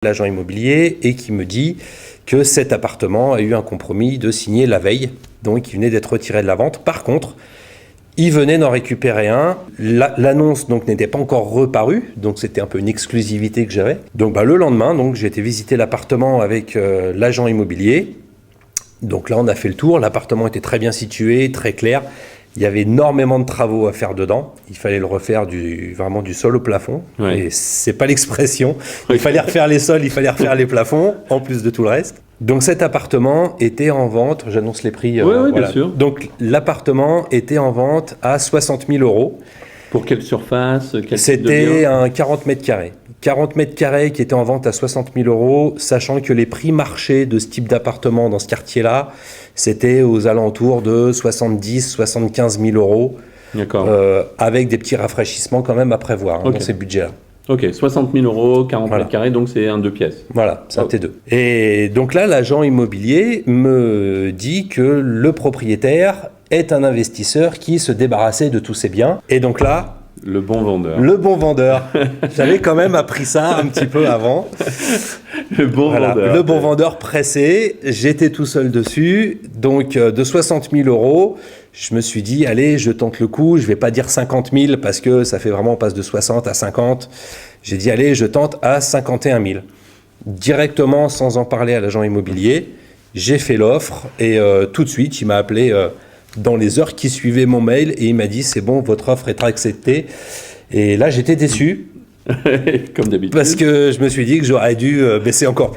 L'agent immobilier et qui me dit que cet appartement a eu un compromis de signer la veille, donc il venait d'être retiré de la vente. Par contre, il venait d'en récupérer un. L'annonce donc n'était pas encore reparue, donc c'était un peu une exclusivité que j'avais. Donc le lendemain, donc j'ai été visiter l'appartement avec l'agent immobilier. Donc là, on a fait le tour. L'appartement était très bien situé, très clair. Il y avait énormément de travaux à faire dedans. Il fallait le refaire vraiment du sol au plafond. Ouais. Et c'est pas l'expression. Il fallait refaire les sols, il fallait refaire les plafonds, en plus de tout le reste. Donc cet appartement était en vente, j'annonce les prix. Oui, voilà. bien sûr. Donc l'appartement était en vente à 60 000 €. Pour quelle surface, quel type de C'était bien? un 40 mètres carrés. 40 mètres carrés qui était en vente à 60 000 €, sachant que les prix marché de ce type d'appartement dans ce quartier-là, c'était aux alentours de 70-75 000 €, D'accord. avec des petits rafraîchissements quand même à prévoir Ok. dans ces budgets-là. Ok, 60 000 €, 40 Voilà. mètres carrés, donc c'est un 2 pièces. Voilà, c'est un Oh. T2. Et donc là, l'agent immobilier me dit que le propriétaire est un investisseur qui se débarrassait de tous ses biens. Et donc là, Le bon vendeur. le bon vendeur. J'avais quand même appris ça un petit peu avant. Le bon Voilà, vendeur. le bon vendeur pressé, j'étais tout seul dessus, donc de 60 000 €, je me suis dit, allez, je tente le coup, je vais pas dire 50 000 parce que ça fait vraiment, on passe de 60 à 50, j'ai dit, allez, je tente à 51 000. Directement, sans en parler à l'agent immobilier, j'ai fait l'offre et tout de suite, il m'a appelé dans les heures qui suivaient mon mail et il m'a dit, c'est bon, votre offre est acceptée. Et là, j'étais déçu Comme d'habitude. parce que je me suis dit que j'aurais dû baisser encore plus.